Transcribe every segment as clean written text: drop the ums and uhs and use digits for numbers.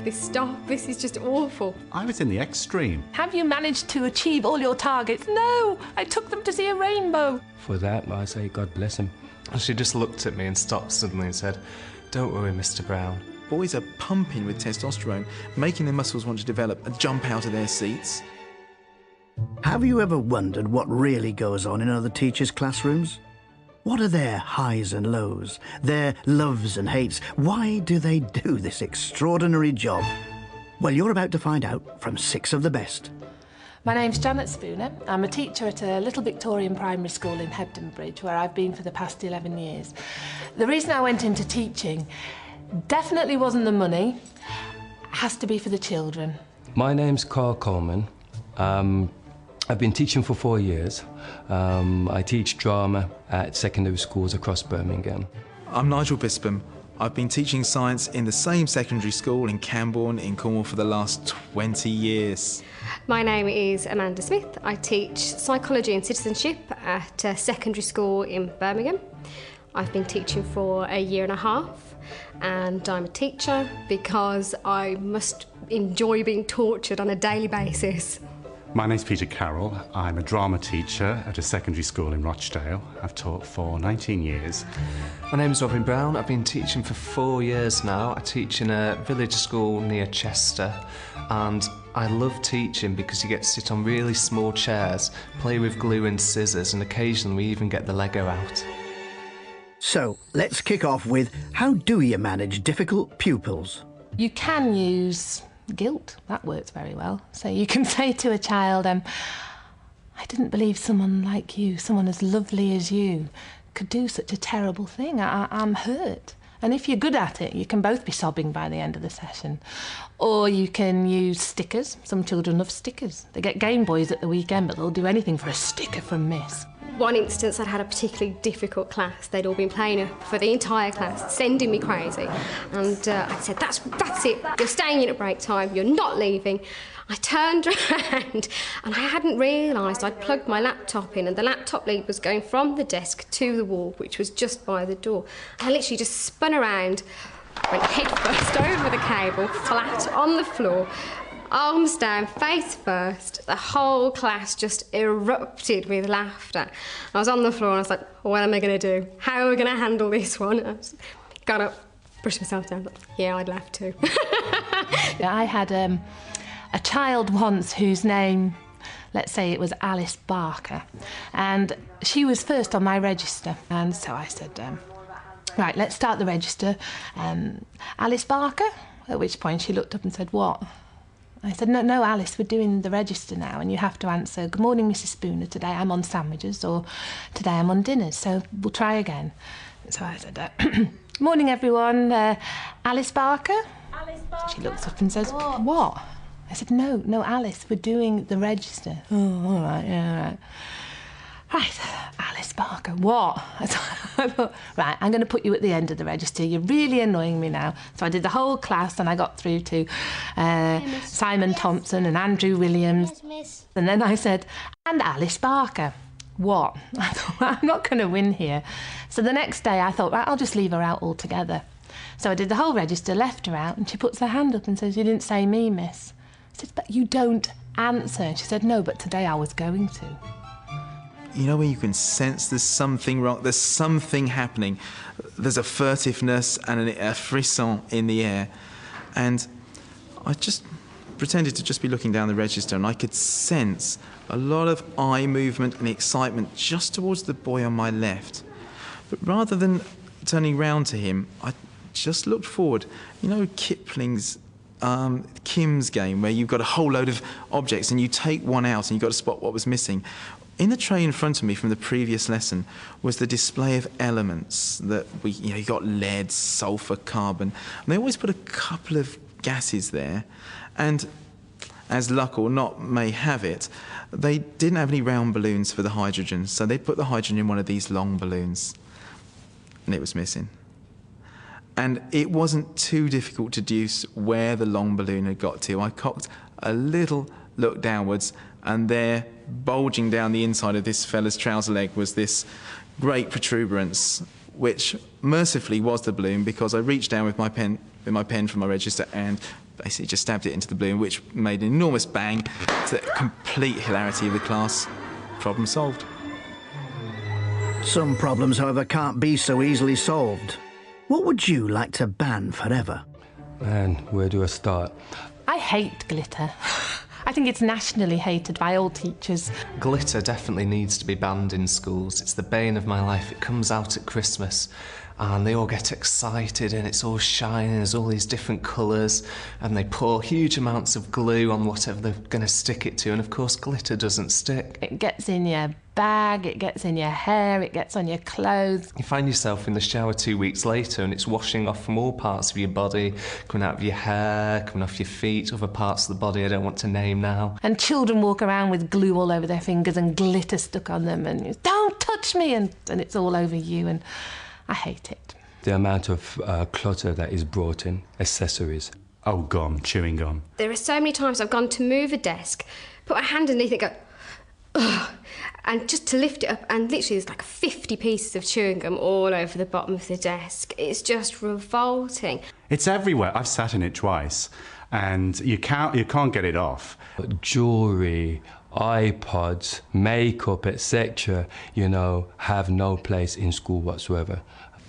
make this stop. This is just awful. I was in the extreme. Have you managed to achieve all your targets? No, I took them to see a rainbow. For that, I say God bless him. She just looked at me and stopped suddenly and said, "Don't worry, Mr. Brown." Boys are pumping with testosterone, making their muscles want to develop and jump out of their seats. Have you ever wondered what really goes on in other teachers' classrooms? What are their highs and lows, their loves and hates? Why do they do this extraordinary job? Well, you're about to find out from 6 of the best. My name's Janet Spooner. I'm a teacher at a little Victorian primary school in Hebden Bridge, where I've been for the past 11 years. The reason I went into teaching definitely wasn't the money. It has to be for the children. My name's Carl Coleman. I've been teaching for 4 years. I teach drama at secondary schools across Birmingham. I'm Nigel Bispam. I've been teaching science in the same secondary school in Camborne in Cornwall for the last 20 years. My name is Amanda Smith. I teach psychology and citizenship at a secondary school in Birmingham. I've been teaching for a year and a half, and I'm a teacher because I must enjoy being tortured on a daily basis. My name's Peter Carroll. I'm a drama teacher at a secondary school in Rochdale. I've taught for 19 years. My name's Robin Brown. I've been teaching for 4 years now. I teach in a village school near Chester, and I love teaching because you get to sit on really small chairs, play with glue and scissors, and occasionally we even get the Lego out. So, let's kick off with, how do you manage difficult pupils? You can use guilt. That works very well. So you can say to a child, I didn't believe someone like you, someone as lovely as you, could do such a terrible thing. I'm hurt. And if you're good at it, you can both be sobbing by the end of the session. Or you can use stickers. Some children love stickers. They get Game Boys at the weekend, but they'll do anything for a sticker from Miss. One instance, I'd had a particularly difficult class. They'd all been playing it for the entire class, sending me crazy. And I said, that's it, you're staying in at break time, you're not leaving. I turned around and I hadn't realised I'd plugged my laptop in, and the laptop lead was going from the desk to the wall, which was just by the door. I literally just spun around, went head first over the cable, flat on the floor, arms down, face first. The whole class just erupted with laughter. I was on the floor and I was like, what am I going to do? How are we going to handle this one? I got up, brushed myself down, like, yeah, I'd laugh too. I had a child once whose name, let's say it was Alice Barker, and she was first on my register. And so I said, right, let's start the register. Alice Barker? At which point she looked up and said, what? I said, no, Alice, we're doing the register now, and you have to answer, good morning, Mrs. Spooner, today I'm on sandwiches, or today I'm on dinners, so we'll try again. So I said, morning, everyone, Alice Barker? Alice Barker? She looks up and says, what? I said, no, Alice, we're doing the register. Oh, all right, yeah, all right. Right, Alice Barker, what? I thought, right, I'm going to put you at the end of the register. You're really annoying me now. So I did the whole class, and I got through to Simon Thompson and Andrew Williams. Yes, miss. And then I said, and Alice Barker. What? I thought, I'm not going to win here. So the next day I thought, right, I'll just leave her out altogether. So I did the whole register, left her out, and she puts her hand up and says, you didn't say me, miss. I said, but you don't answer. And she said, no, but today I was going to. You know, when you can sense there's something wrong, there's something happening. There's a furtiveness and a frisson in the air. And I just pretended to just be looking down the register, and I could sense a lot of eye movement and excitement just towards the boy on my left. But rather than turning round to him, I just looked forward. You know Kipling's Kim's game, where you've got a whole load of objects and you take one out and you've got to spot what was missing. In the tray in front of me from the previous lesson was the display of elements that you got lead, sulphur, carbon. And they always put a couple of gases there, and as luck or not may have it, they didn't have any round balloons for the hydrogen, so they put the hydrogen in one of these long balloons, and it was missing. And it wasn't too difficult to deduce where the long balloon had got to. I cocked a little look downwards, and there, bulging down the inside of this fella's trouser leg, was this great protuberance, which mercifully was the balloon, because I reached down with my pen from my register and basically just stabbed it into the balloon, which made an enormous bang to the complete hilarity of the class. Problem solved. Some problems, however, can't be so easily solved. What would you like to ban forever? Man, where do I start? I hate glitter. I think it's nationally hated by all teachers. Glitter definitely needs to be banned in schools. It's the bane of my life. It comes out at Christmas and they all get excited and it's all shining, there's all these different colours, and they pour huge amounts of glue on whatever they're going to stick it to, and of course glitter doesn't stick. It gets in your bag, it gets in your hair, it gets on your clothes. You find yourself in the shower 2 weeks later and it's washing off from all parts of your body, coming out of your hair, coming off your feet, other parts of the body I don't want to name now. And children walk around with glue all over their fingers and glitter stuck on them, and you, don't touch me, and it's all over you, and I hate it. The amount of clutter that is brought in, accessories. Oh, gum, chewing gum. There are so many times I've gone to move a desk, put my hand underneath it, go, ugh, and just to lift it up, and literally there's like 50 pieces of chewing gum all over the bottom of the desk. It's just revolting. It's everywhere. I've sat in it twice, and you can't get it off. Jewellery, iPods, makeup, etc., you know, have no place in school whatsoever.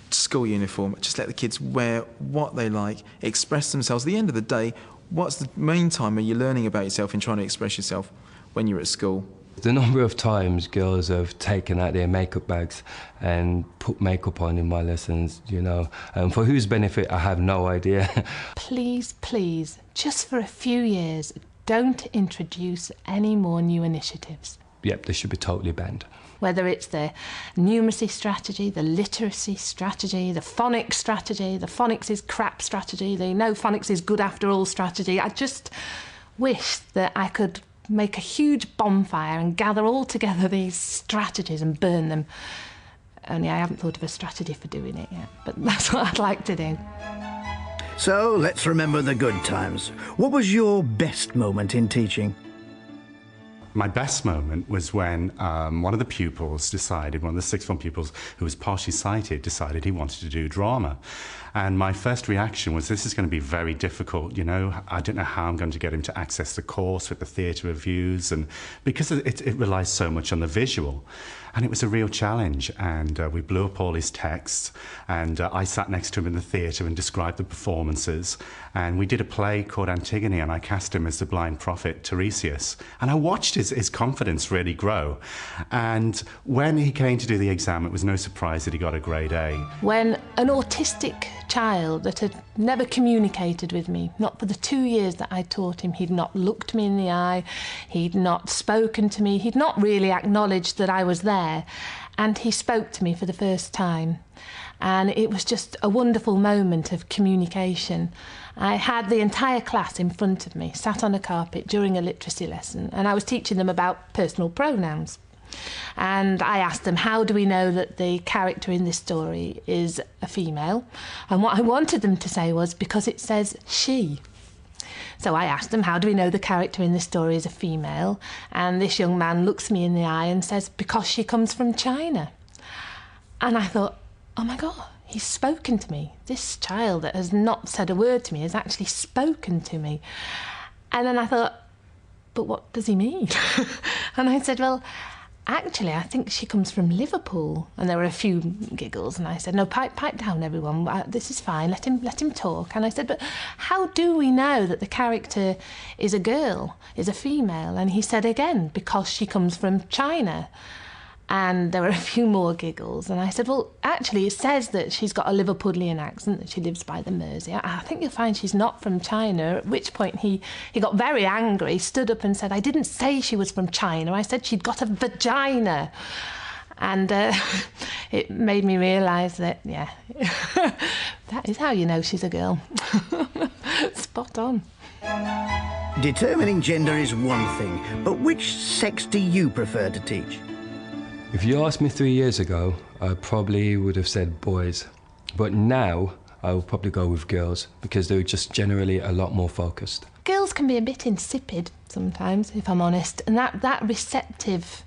School uniform, just let the kids wear what they like, express themselves. At the end of the day, what's the main time when you're learning about yourself and trying to express yourself when you're at school? The number of times girls have taken out their makeup bags and put makeup on in my lessons, you know, and for whose benefit, I have no idea. Please, please, just for a few years, don't introduce any more new initiatives. Yep, they should be totally banned. Whether it's the numeracy strategy, the literacy strategy, the phonics strategy, the phonics is crap strategy, the no phonics is good after all strategy. I just wish that I could make a huge bonfire and gather all together these strategies and burn them. Only I haven't thought of a strategy for doing it yet, but that's what I'd like to do. So let's remember the good times. What was your best moment in teaching? My best moment was when one of the pupils decided, one of the sixth form pupils who was partially sighted, decided he wanted to do drama. And my first reaction was, this is going to be very difficult, you know, I don't know how I'm going to get him to access the course with the theatre reviews, and because it relies so much on the visual. And it was a real challenge, and we blew up all his texts, and I sat next to him in the theatre and described the performances, and we did a play called Antigone, and I cast him as the blind prophet Tiresias, and I watched his confidence really grow. And when he came to do the exam, it was no surprise that he got a grade A. When an autistic child that had never communicated with me, not for the 2 years that I taught him, he'd not looked me in the eye, he'd not spoken to me, he'd not really acknowledged that I was there, and he spoke to me for the first time. And it was just a wonderful moment of communication. I had the entire class in front of me, sat on a carpet during a literacy lesson, and I was teaching them about personal pronouns. And I asked them, how do we know that the character in this story is a female? And what I wanted them to say was, because it says she. So I asked them, how do we know the character in this story is a female? And this young man looks me in the eye and says, because she comes from China. And I thought, oh my God, he's spoken to me. This child that has not said a word to me has actually spoken to me. And then I thought, but what does he mean? And I said, well, actually, I think she comes from Liverpool. And there were a few giggles, and I said, no, pipe down, everyone. This is fine. Let him talk. And I said, but how do we know that the character is a girl, is a female? And he said again, because she comes from China. And there were a few more giggles. And I said, well, actually, it says that she's got a Liverpudlian accent, that she lives by the Mersey. I think you'll find she's not from China, at which point he got very angry, stood up and said, I didn't say she was from China. I said she'd got a vagina. And it made me realise that, yeah, that is how you know she's a girl. Spot on. Determining gender is one thing, but which sex do you prefer to teach? If you asked me 3 years ago, I probably would have said boys. But now, I would probably go with girls, because they're just generally a lot more focused. Girls can be a bit insipid sometimes, if I'm honest, and that receptive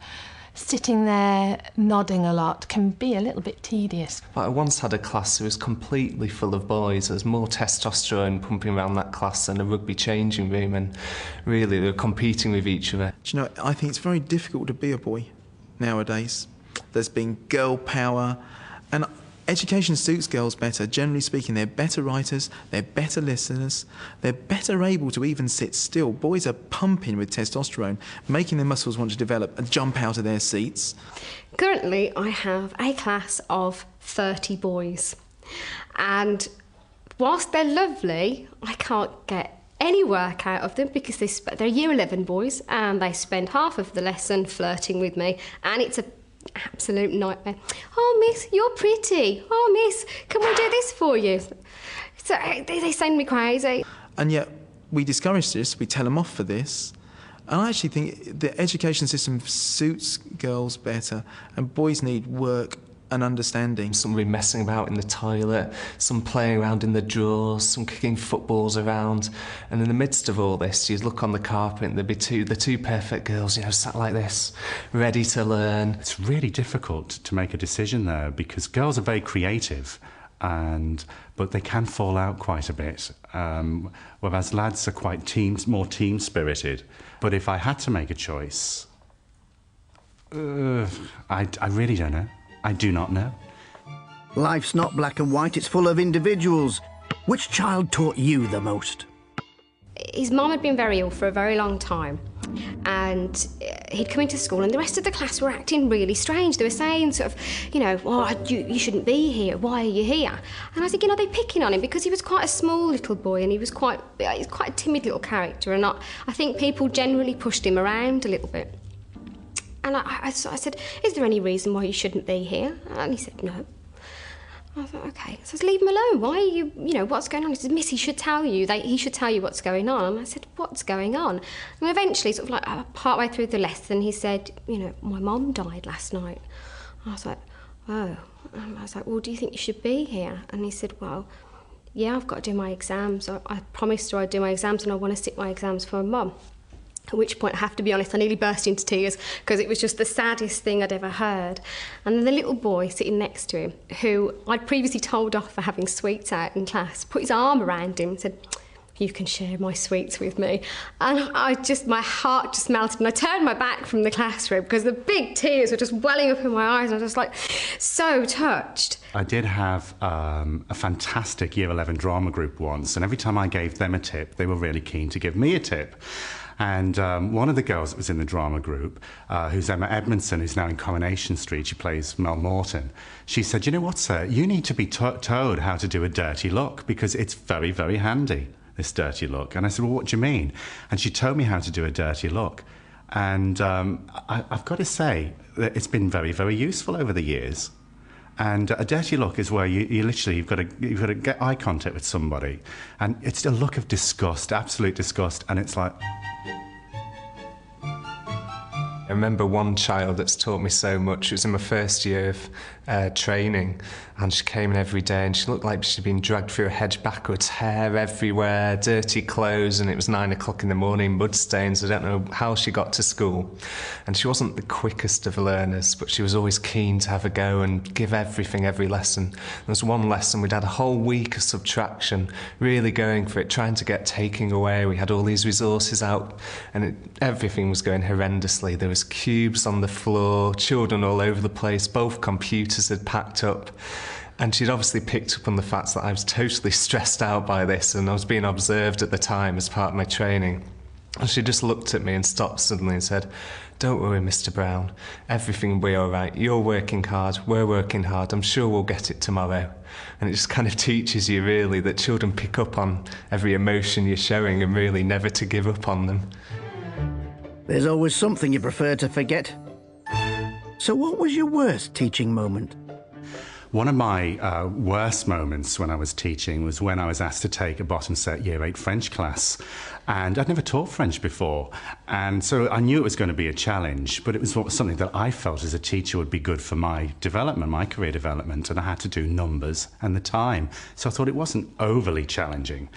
sitting there nodding a lot can be a little bit tedious. But I once had a class who was completely full of boys. There was more testosterone pumping around that class than a rugby changing room, and really they were competing with each other. Do you know, I think it's very difficult to be a boy nowadays. There's been girl power, and education suits girls better. Generally speaking, they're better writers, they're better listeners, they're better able to even sit still. Boys are pumping with testosterone, making their muscles want to develop and jump out of their seats. Currently, I have a class of 30 boys. And whilst they're lovely, I can't get any work out of them because they're year 11 boys and they spend half of the lesson flirting with me, and it's a absolute nightmare. Oh, miss, you're pretty. Oh, miss, can we do this for you? So they send me crazy. And yet we discourage this, we tell them off for this. And I actually think the education system suits girls better, and boys need work and understanding. Some messing about in the toilet, some playing around in the drawers, some kicking footballs around. And in the midst of all this, you'd look on the carpet and there'd be the two perfect girls, you know, sat like this, ready to learn. It's really difficult to make a decision there because girls are very creative, but they can fall out quite a bit, whereas lads are quite more team-spirited. But if I had to make a choice, I really don't know. I do not know. Life's not black and white, it's full of individuals. Which child taught you the most? His mum had been very ill for a very long time, and he'd come into school and the rest of the class were acting really strange. They were saying sort of, you know, oh, you shouldn't be here, why are you here? And I was thinking, are they picking on him? Because he was quite a small little boy and he's quite a timid little character, and I think people generally pushed him around a little bit. And I said, is there any reason why you shouldn't be here? And he said, no. I thought, OK. So I said, leave him alone. Why are you, what's going on? He said, miss, he should tell you. He should tell you what's going on. And I said, what's going on? And eventually, sort of like partway through the lesson, he said, my mum died last night. And I was like, oh. And I was like, well, do you think you should be here? And he said, well, yeah, I've got to do my exams. I promised her I'd do my exams and I want to sit my exams for my mum. At which point, I have to be honest, I nearly burst into tears because it was just the saddest thing I'd ever heard. And then the little boy sitting next to him, who I'd previously told off for having sweets out in class, put his arm around him and said, you can share my sweets with me. And my heart just melted, and I turned my back from the classroom because the big tears were just welling up in my eyes, and I was just like so touched. I did have a fantastic Year 11 drama group once, and every time I gave them a tip, they were really keen to give me a tip. And one of the girls that was in the drama group, who's Emma Edmondson, who's now in Coronation Street, she plays Mel Morton, she said, you know what, sir, you need to be told how to do a dirty look because it's very, very handy, this dirty look. And I said, well, what do you mean? And she told me how to do a dirty look. And I've got to say that it's been very, very useful over the years. And a dirty look is where you've got to get eye contact with somebody, and it's a look of disgust, absolute disgust, and it's like. I remember one child that's taught me so much. It was in my first year of training, and she came in every day and she looked like she'd been dragged through a hedge backwards, hair everywhere, dirty clothes, and it was 9 o'clock in the morning, mud stains. I don't know how she got to school. And she wasn't the quickest of learners, but she was always keen to have a go and give everything every lesson. There was one lesson, we'd had a whole week of subtraction, really going for it, trying to get taking away. We had all these resources out, and everything was going horrendously. There was cubes on the floor, children all over the place, both computers had packed up. And she'd obviously picked up on the fact that I was totally stressed out by this, and I was being observed at the time as part of my training. And she just looked at me and stopped suddenly and said, don't worry, Mr. Brown, everything will be all right. You're working hard, we're working hard, I'm sure we'll get it tomorrow. And it just kind of teaches you really that children pick up on every emotion you're showing and really never to give up on them. There's always something you prefer to forget. So what was your worst teaching moment? One of my worst moments when I was teaching was when I was asked to take a bottom set Year 8 French class. And I'd never taught French before. And so I knew it was going to be a challenge, but it was something that I felt as a teacher would be good for my development, my career development. And I had to do numbers and the time. So I thought it wasn't overly challenging.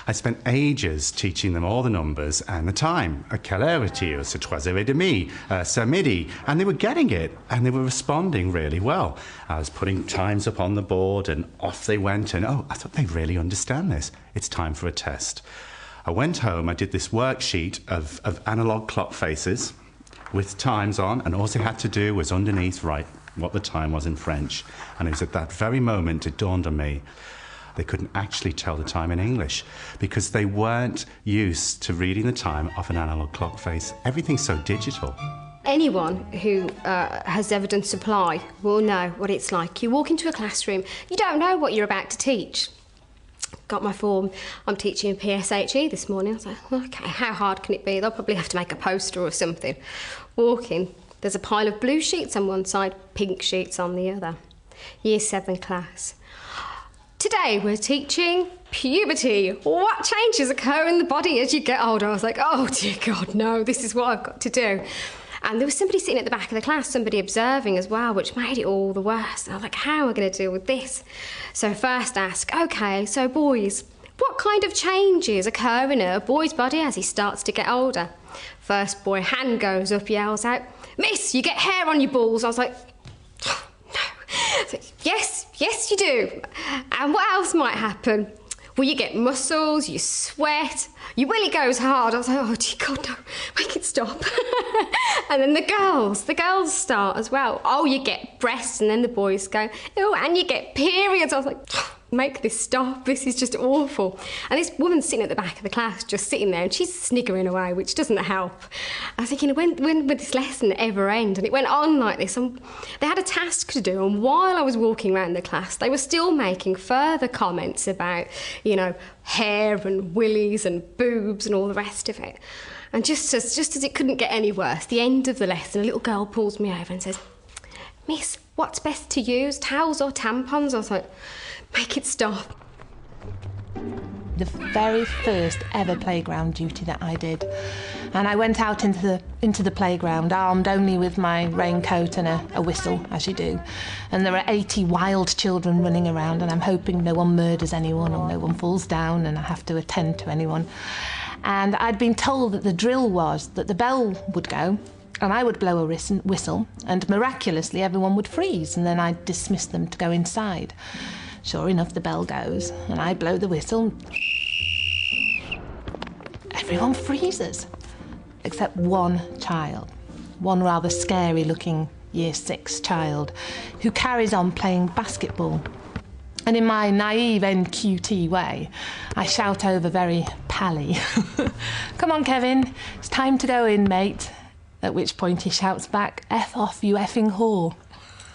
I spent ages teaching them all the numbers and the time. Quelle heure est-il? C'est 3h30, c'est midi. And they were getting it, and they were responding really well. I was putting times up on the board, and off they went. And I thought they really understand this. It's time for a test. I went home, I did this worksheet of analogue clock faces with times on, and all they had to do was underneath write what the time was in French. And it was at that very moment it dawned on me they couldn't actually tell the time in English because they weren't used to reading the time off an analogue clock face. Everything's so digital. Anyone who has ever done supply will know what it's like. You walk into a classroom, you don't know what you're about to teach. Got my form, I'm teaching in PSHE this morning. I was like, okay, how hard can it be? They'll probably have to make a poster or something. Walk in, there's a pile of blue sheets on one side, pink sheets on the other. Year 7 class. Today we're teaching puberty. What changes occur in the body as you get older? I was like, oh dear God, no, this is what I've got to do. And there was somebody sitting at the back of the class, somebody observing as well, which made it all the worse. And I was like, how am I going to deal with this? So first ask, OK, so boys, what kind of changes occur in a boy's body as he starts to get older? First boy, hand goes up, yells out, Miss, you get hair on your balls. I was like, oh, no. So, yes, you do. And what else might happen? Well, you get muscles, you sweat, your willy goes hard. I was like, oh, dear God, no, make it stop. And then the girls start as well. Oh, you get breasts, and then the boys go, oh, and you get periods. I was like, make this stop, this is just awful. And this woman's sitting at the back of the class, just sitting there, and she's sniggering away, which doesn't help. I was thinking, when would this lesson ever end? And it went on like this, and they had a task to do, and while I was walking around the class, they were still making further comments about, you know, hair and willies and boobs and all the rest of it. And just as it couldn't get any worse, the end of the lesson, a little girl pulls me over and says, Miss, what's best to use, towels or tampons? I was like, make it stop. The very first ever playground duty that I did. And I went out into the playground, armed only with my raincoat and a whistle, as you do. And there are 80 wild children running around, and I'm hoping no one murders anyone or no one falls down and I have to attend to anyone. And I'd been told that the drill was that the bell would go, and I would blow a whistle, and miraculously everyone would freeze, and then I'd dismiss them to go inside. Sure enough, the bell goes, and I blow the whistle. Everyone freezes, except one child, one rather scary-looking Year 6 child, who carries on playing basketball. And in my naive NQT way, I shout over very pally, come on, Kevin, it's time to go in, mate. At which point he shouts back, F off, you effing whore.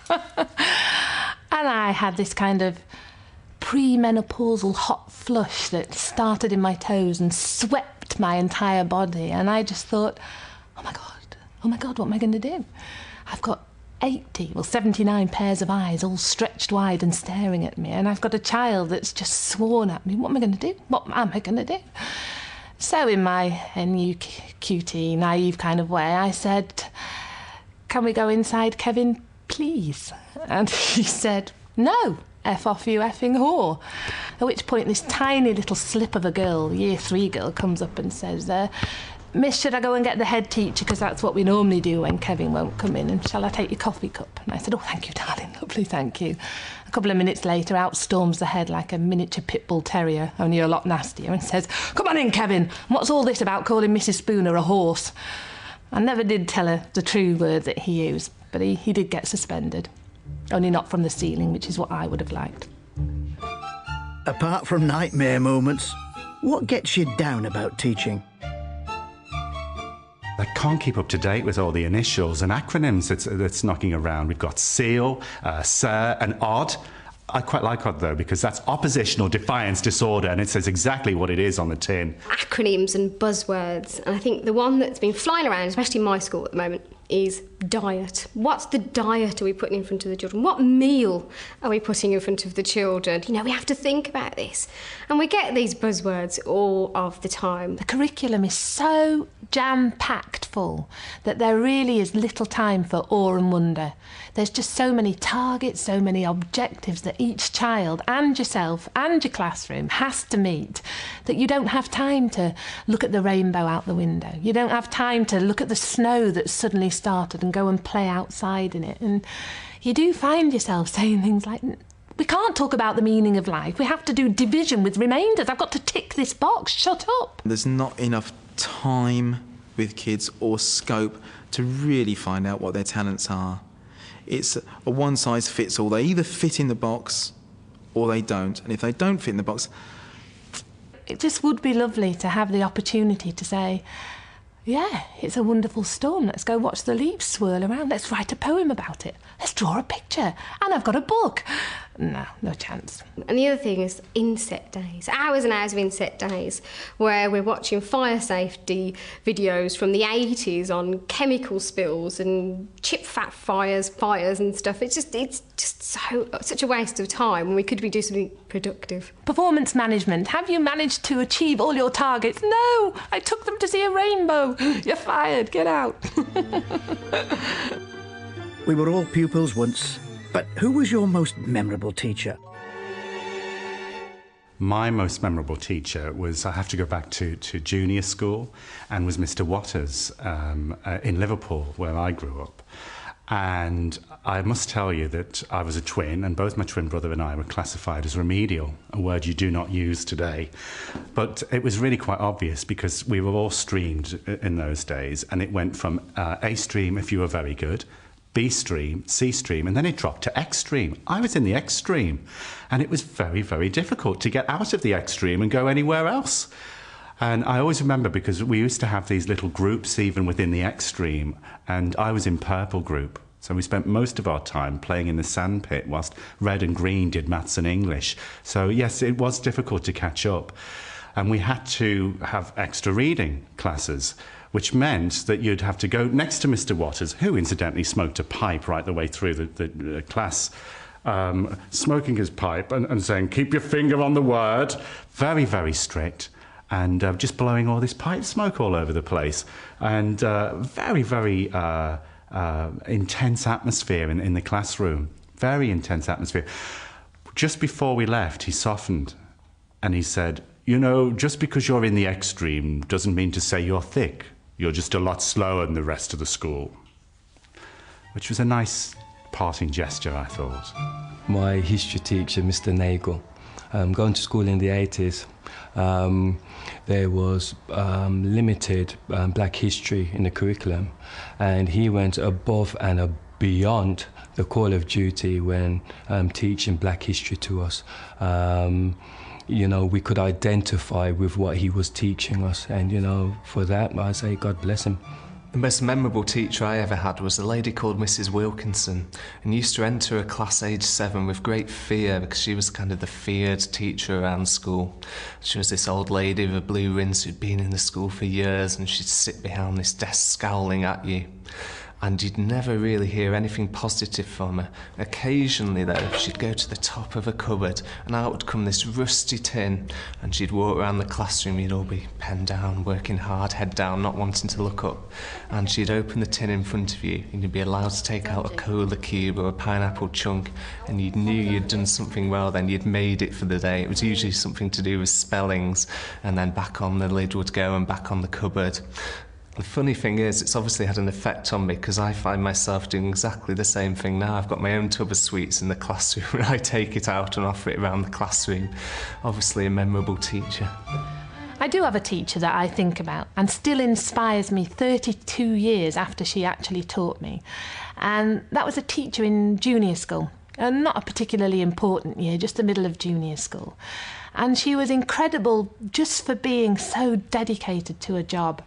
And I had this kind of premenopausal hot flush that started in my toes and swept my entire body. And I just thought, oh my God, what am I going to do? I've got 79 pairs of eyes all stretched wide and staring at me, and I've got a child that's just sworn at me. What am I going to do? What am I going to do? So in my NUQT, naive kind of way, I said, can we go inside, Kevin, please? And he said, no, F off, you effing whore. At which point this tiny little slip of a girl, Year 3 girl, comes up and says, Miss, should I go and get the head teacher, because that's what we normally do when Kevin won't come in, and shall I take your coffee cup? And I said, oh, thank you, darling, lovely, thank you. A couple of minutes later, out storms the head like a miniature pit bull terrier, only a lot nastier, and says, come on in, Kevin, what's all this about calling Mrs. Spooner a horse? I never did tell her the true word that he used, but he did get suspended. Only not from the ceiling, which is what I would have liked. Apart from nightmare moments, what gets you down about teaching? I can't keep up to date with all the initials and acronyms that's knocking around. We've got SEAL, SIR, and ODD. I quite like ODD, though, because that's oppositional defiance disorder, and it says exactly what it is on the tin. Acronyms and buzzwords, and I think the one that's been flying around, especially in my school at the moment, is diet. What's the diet are we putting in front of the children? What meal are we putting in front of the children? You know, we have to think about this. And we get these buzzwords all of the time. The curriculum is so jam-packed full that there really is little time for awe and wonder. There's just so many targets, so many objectives that each child and yourself and your classroom has to meet, that you don't have time to look at the rainbow out the window. You don't have time to look at the snow that's suddenly started and go and play outside in it. And you do find yourself saying things like, we can't talk about the meaning of life. We have to do division with remainders. I've got to tick this box. Shut up. There's not enough time with kids or scope to really find out what their talents are. It's a one-size-fits-all. They either fit in the box or they don't. And if they don't fit in the box... It just would be lovely to have the opportunity to say, yeah, it's a wonderful storm. Let's go watch the leaves swirl around. Let's write a poem about it. Let's draw a picture. And I've got a book. No chance. And the other thing is inset days. Hours and hours of inset days where we're watching fire safety videos from the 80s on chemical spills and chip fat fires and stuff. It's just such a waste of time when we could be doing something productive. Performance management. Have you managed to achieve all your targets? No, I took them to see a rainbow. You're fired. Get out. We were all pupils once, but who was your most memorable teacher? My most memorable teacher was, I have to go back to junior school, and was Mr. Waters in Liverpool, where I grew up. And I must tell you that I was a twin, and both my twin brother and I were classified as remedial, a word you do not use today. But it was really quite obvious because we were all streamed in those days, and it went from A stream if you were very good, B stream, C stream, and then it dropped to X stream. I was in the X stream, and it was very, very difficult to get out of the X stream and go anywhere else. And I always remember, because we used to have these little groups even within the X stream, and I was in purple group. So we spent most of our time playing in the sandpit whilst red and green did maths and English. So yes, it was difficult to catch up. And we had to have extra reading classes, which meant that you'd have to go next to Mr. Waters, who incidentally smoked a pipe right the way through the class, smoking his pipe and saying, keep your finger on the word. Very, very strict. And just blowing all this pipe smoke all over the place. And very, very intense atmosphere in the classroom. Very intense atmosphere. Just before we left, he softened and he said, you know, just because you're in the X stream doesn't mean to say you're thick. You're just a lot slower than the rest of the school. Which was a nice parting gesture, I thought. My history teacher, Mr. Nagel, going to school in the 80s, there was limited black history in the curriculum, and he went above and beyond the call of duty when teaching black history to us. You know, we could identify with what he was teaching us, and, you know, for that, I say God bless him. The most memorable teacher I ever had was a lady called Mrs. Wilkinson, and used to enter a class age 7 with great fear because she was kind of the feared teacher around school. She was this old lady with a blue rinse who'd been in the school for years, and she'd sit behind this desk scowling at you. And you'd never really hear anything positive from her. Occasionally, though, she'd go to the top of a cupboard, and out would come this rusty tin, and she'd walk around the classroom. You'd all be pen down, working hard, head down, not wanting to look up. And she'd open the tin in front of you, and you'd be allowed to take out a cola cube or a pineapple chunk, and you knew you'd done something well then. You'd made it for the day. It was usually something to do with spellings, and then back on the lid would go and back on the cupboard. The funny thing is, it's obviously had an effect on me, because I find myself doing exactly the same thing now. I've got my own tub of sweets in the classroom, and I take it out and offer it around the classroom. Obviously a memorable teacher. I do have a teacher that I think about and still inspires me 32 years after she actually taught me. And that was a teacher in junior school. Not a particularly important year, just the middle of junior school. And she was incredible just for being so dedicated to a job.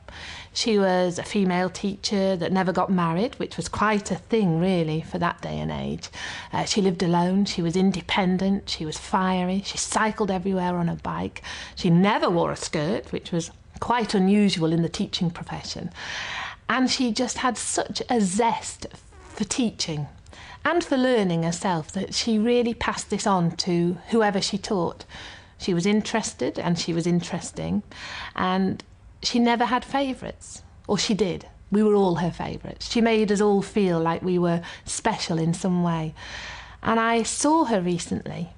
She was a female teacher that never got married, which was quite a thing, really, for that day and age. She lived alone, she was independent, she was fiery, she cycled everywhere on a bike. She never wore a skirt, which was quite unusual in the teaching profession. And she just had such a zest for teaching and for learning herself that she really passed this on to whoever she taught. She was interested and she was interesting, and she never had favourites. Or she did. We were all her favourites. She made us all feel like we were special in some way. And I saw her recently,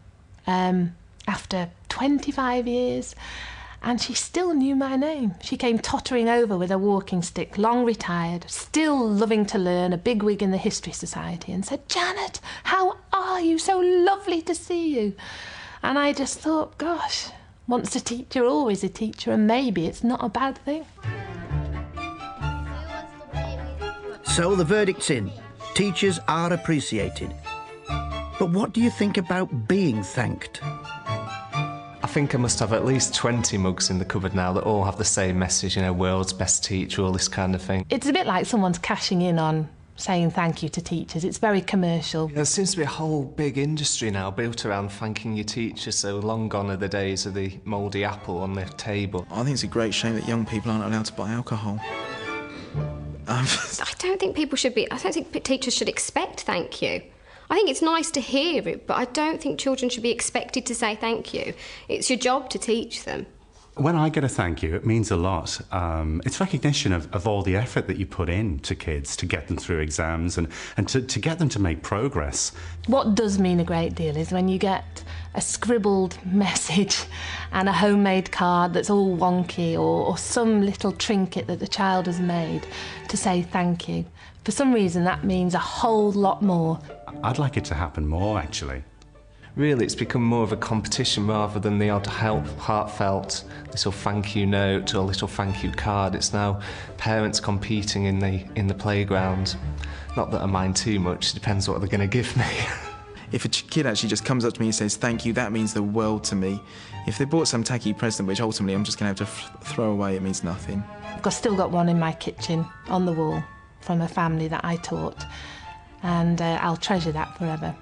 after 25 years, and she still knew my name. She came tottering over with a walking stick, long retired, still loving to learn, a bigwig in the History Society, and said, "Janet, how are you? So lovely to see you." And I just thought, gosh, once a teacher, always a teacher, and maybe it's not a bad thing. So the verdict's in. Teachers are appreciated. But what do you think about being thanked? I think I must have at least 20 mugs in the cupboard now that all have the same message, you know, world's best teacher, all this kind of thing. It's a bit like someone's cashing in on saying thank you to teachers. It's very commercial. There seems to be a whole big industry now built around thanking your teacher, so long gone are the days of the mouldy apple on the table. I think it's a great shame that young people aren't allowed to buy alcohol. I don't think teachers should expect thank you. I think it's nice to hear it, but I don't think children should be expected to say thank you. It's your job to teach them. When I get a thank you, it means a lot. It's recognition of all the effort that you put in to kids to get them through exams and to get them to make progress. What does mean a great deal is when you get a scribbled message and a homemade card that's all wonky, or some little trinket that the child has made to say thank you. For some reason, that means a whole lot more. I'd like it to happen more, actually. Really, it's become more of a competition rather than the odd heartfelt little thank you note or little thank you card. It's now parents competing in the playground. Not that I mind too much, it depends what they're going to give me. If a kid actually just comes up to me and says thank you, that means the world to me. If they bought some tacky present, which ultimately I'm just going to have to throw away, it means nothing. I've still got one in my kitchen on the wall from a family that I taught, and I'll treasure that forever.